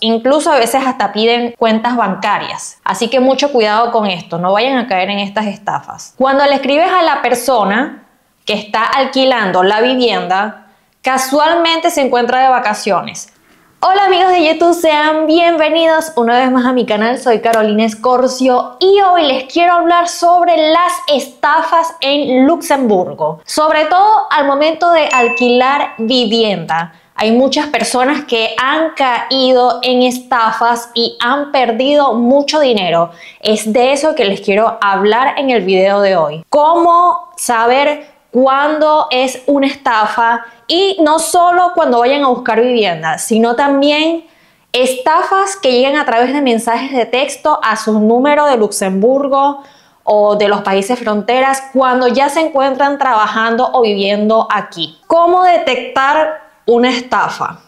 Incluso a veces hasta piden cuentas bancarias. Así que mucho cuidado con esto, no vayan a caer en estas estafas. Cuando le escribes a la persona que está alquilando la vivienda, casualmente se encuentra de vacaciones. Hola amigos de YouTube, sean bienvenidos una vez más a mi canal. Soy Carolina Escorcio y hoy les quiero hablar sobre las estafas en Luxemburgo. Sobre todo al momento de alquilar vivienda. Hay muchas personas que han caído en estafas y han perdido mucho dinero. Es de eso que les quiero hablar en el video de hoy. ¿Cómo saber cuándo es una estafa? Y no solo cuando vayan a buscar vivienda, sino también estafas que llegan a través de mensajes de texto a su número de Luxemburgo o de los países fronteras cuando ya se encuentran trabajando o viviendo aquí. ¿Cómo detectar una estafa?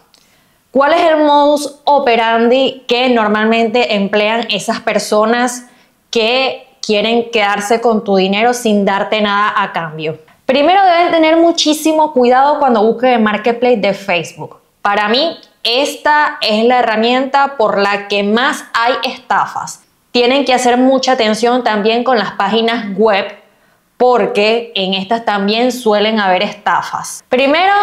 ¿Cuál es el modus operandi que normalmente emplean esas personas que quieren quedarse con tu dinero sin darte nada a cambio? Primero deben tener muchísimo cuidado cuando busquen el marketplace de Facebook. Para mí, esta es la herramienta por la que más hay estafas. Tienen que hacer mucha atención también con las páginas web porque en estas también suelen haber estafas. Primero,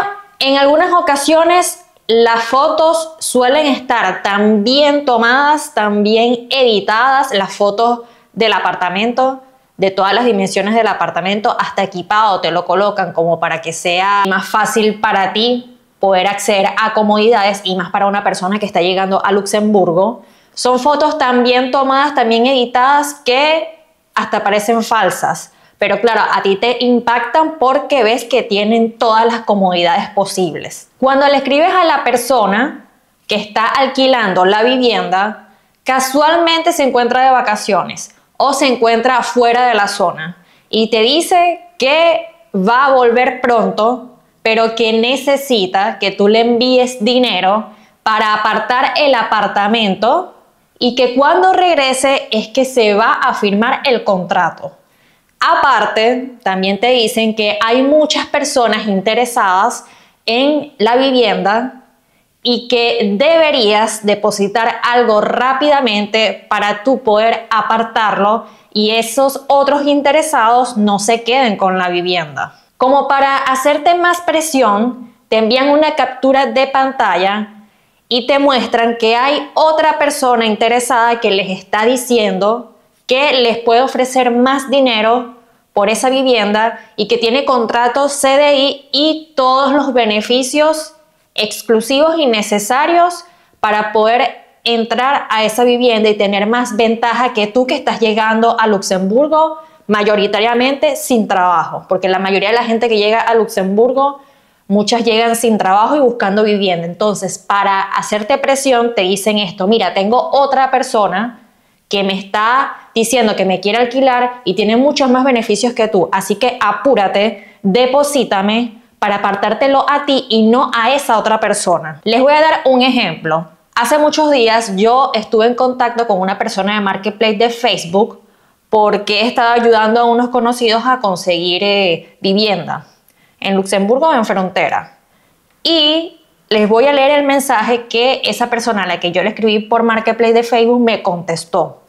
en algunas ocasiones las fotos suelen estar tan bien tomadas, tan bien editadas, las fotos del apartamento, de todas las dimensiones del apartamento, hasta equipado te lo colocan como para que sea más fácil para ti poder acceder a comodidades y más para una persona que está llegando a Luxemburgo. Son fotos tan bien tomadas, tan bien editadas que hasta parecen falsas. Pero claro, a ti te impactan porque ves que tienen todas las comodidades posibles. Cuando le escribes a la persona que está alquilando la vivienda, casualmente se encuentra de vacaciones o se encuentra fuera de la zona y te dice que va a volver pronto, pero que necesita que tú le envíes dinero para apartar el apartamento y que cuando regrese es que se va a firmar el contrato. Aparte, también te dicen que hay muchas personas interesadas en la vivienda y que deberías depositar algo rápidamente para tú poder apartarlo y esos otros interesados no se queden con la vivienda. Como para hacerte más presión, te envían una captura de pantalla y te muestran que hay otra persona interesada que les está diciendo que les puede ofrecer más dinero por esa vivienda y que tiene contrato CDI y todos los beneficios exclusivos y necesarios para poder entrar a esa vivienda y tener más ventaja que tú que estás llegando a Luxemburgo mayoritariamente sin trabajo, porque la mayoría de la gente que llega a Luxemburgo, muchas llegan sin trabajo y buscando vivienda. Entonces, para hacerte presión te dicen esto: mira, tengo otra persona que me está diciendo que me quiere alquilar y tiene muchos más beneficios que tú, así que apúrate, deposítame para apartártelo a ti y no a esa otra persona. Les voy a dar un ejemplo. Hace muchos días yo estuve en contacto con una persona de marketplace de Facebook porque estaba ayudando a unos conocidos a conseguir vivienda en Luxemburgo o en frontera. Y les voy a leer el mensaje que esa persona a la que yo le escribí por marketplace de Facebook me contestó.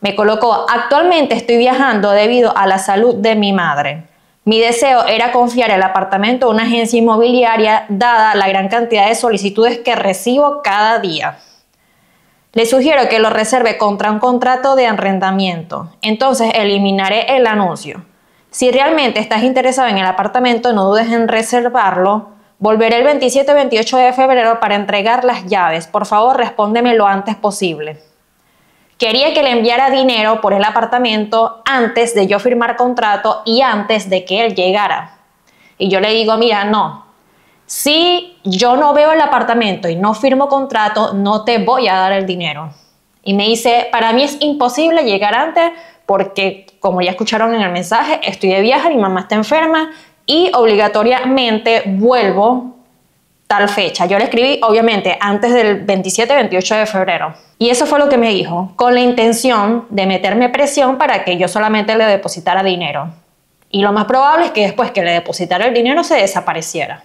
Me colocó: actualmente estoy viajando debido a la salud de mi madre. Mi deseo era confiar el apartamento a una agencia inmobiliaria dada la gran cantidad de solicitudes que recibo cada día. Le sugiero que lo reserve contra un contrato de arrendamiento. Entonces eliminaré el anuncio. Si realmente estás interesado en el apartamento, no dudes en reservarlo. Volveré el 27 o 28 de febrero para entregar las llaves. Por favor, respóndeme lo antes posible. Quería que le enviara dinero por el apartamento antes de yo firmar contrato y antes de que él llegara. Y yo le digo: mira, no. Si yo no veo el apartamento y no firmo contrato, no te voy a dar el dinero. Y me dice: para mí es imposible llegar antes porque, como ya escucharon en el mensaje, estoy de viaje, mi mamá está enferma y obligatoriamente vuelvo tal fecha. Yo le escribí obviamente antes del 27-28 de febrero. Y eso fue lo que me dijo, con la intención de meterme presión para que yo solamente le depositara dinero. Y lo más probable es que después que le depositara el dinero se desapareciera.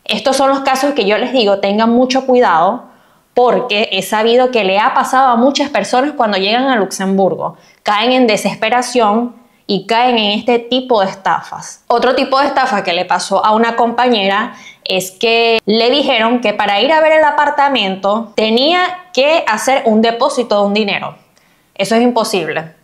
Estos son los casos que yo les digo, tengan mucho cuidado porque he sabido que le ha pasado a muchas personas cuando llegan a Luxemburgo. Caen en desesperación y caen en este tipo de estafas. Otro tipo de estafa que le pasó a una compañera es que le dijeron que para ir a ver el apartamento tenía que hacer un depósito de un dinero. Eso es imposible.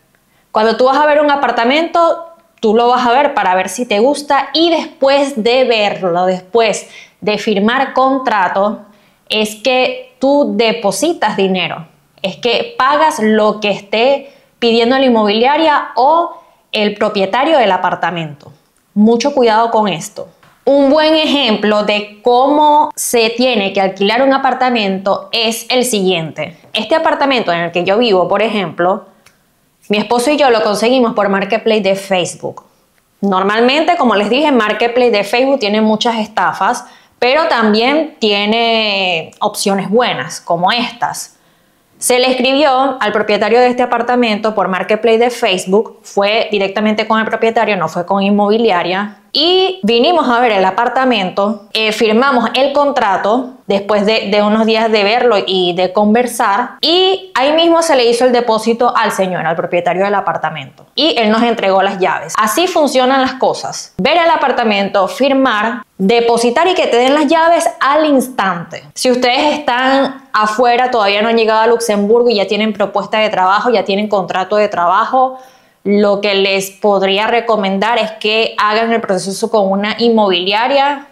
Cuando tú vas a ver un apartamento, tú lo vas a ver para ver si te gusta, y después de verlo, después de firmar contrato, es que tú depositas dinero. Es que pagas lo que esté pidiendo la inmobiliaria o el propietario del apartamento. Mucho cuidado con esto. Un buen ejemplo de cómo se tiene que alquilar un apartamento es el siguiente. Este apartamento en el que yo vivo, por ejemplo, mi esposo y yo lo conseguimos por Marketplace de Facebook. Normalmente, como les dije, Marketplace de Facebook tiene muchas estafas, pero también tiene opciones buenas, como estas. Se le escribió al propietario de este apartamento por Marketplace de Facebook, fue directamente con el propietario, no fue con inmobiliaria, y vinimos a ver el apartamento, firmamos el contrato después de unos días de verlo y de conversar, y ahí mismo se le hizo el depósito al señor, al propietario del apartamento, y él nos entregó las llaves. Así funcionan las cosas: ver el apartamento, firmar, depositar y que te den las llaves al instante. Si ustedes están afuera, todavía no han llegado a Luxemburgo y ya tienen propuesta de trabajo, ya tienen contrato de trabajo, lo que les podría recomendar es que hagan el proceso con una inmobiliaria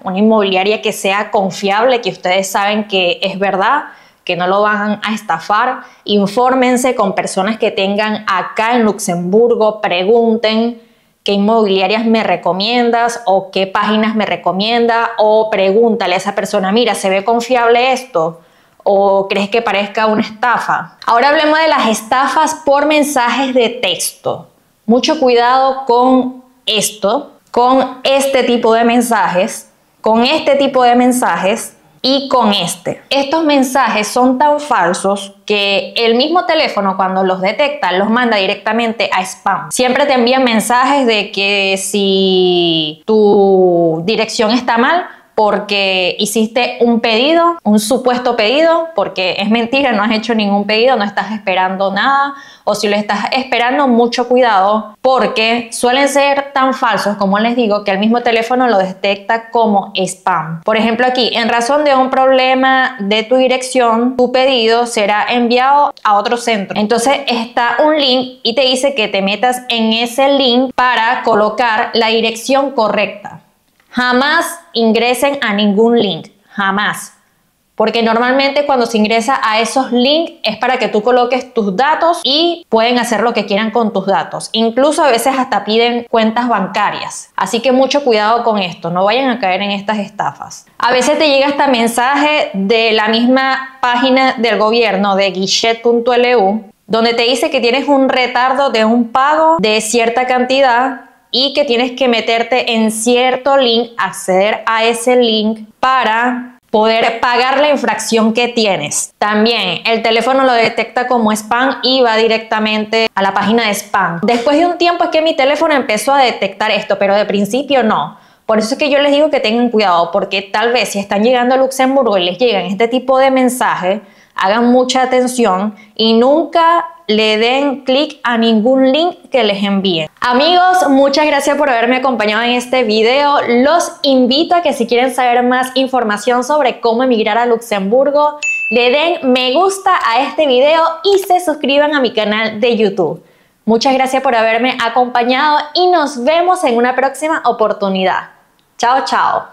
que sea confiable, que ustedes saben que es verdad, que no lo van a estafar. Infórmense con personas que tengan acá en Luxemburgo, pregunten qué inmobiliarias me recomiendas o qué páginas me recomienda, o pregúntale a esa persona: mira, ¿se ve confiable esto? ¿O crees que parezca una estafa? Ahora hablemos de las estafas por mensajes de texto. Mucho cuidado con esto, con este tipo de mensajes, con este tipo de mensajes y con este. Estos mensajes son tan falsos que el mismo teléfono, cuando los detecta, los manda directamente a spam. Siempre te envían mensajes de que si tu dirección está mal, porque hiciste un pedido, un supuesto pedido, porque es mentira, no has hecho ningún pedido, no estás esperando nada, o si lo estás esperando, mucho cuidado, porque suelen ser tan falsos, como les digo, que el mismo teléfono lo detecta como spam. Por ejemplo, aquí, en razón de un problema de tu dirección, tu pedido será enviado a otro centro. Entonces está un link y te dice que te metas en ese link para colocar la dirección correcta. Jamás ingresen a ningún link, jamás. Porque normalmente cuando se ingresa a esos links es para que tú coloques tus datos y pueden hacer lo que quieran con tus datos. Incluso a veces hasta piden cuentas bancarias. Así que mucho cuidado con esto, no vayan a caer en estas estafas. A veces te llega hasta mensaje de la misma página del gobierno de guichet.lu, donde te dice que tienes un retardo de un pago de cierta cantidad y que tienes que meterte en cierto link, acceder a ese link para poder pagar la infracción que tienes. También el teléfono lo detecta como spam y va directamente a la página de spam. Después de un tiempo es que mi teléfono empezó a detectar esto, pero de principio no. Por eso es que yo les digo que tengan cuidado, porque tal vez si están llegando a Luxemburgo y les llegan este tipo de mensajes, hagan mucha atención y nunca le den clic a ningún link que les envíen. Amigos, muchas gracias por haberme acompañado en este video. Los invito a que si quieren saber más información sobre cómo emigrar a Luxemburgo, le den me gusta a este video y se suscriban a mi canal de YouTube. Muchas gracias por haberme acompañado y nos vemos en una próxima oportunidad. Chao, chao.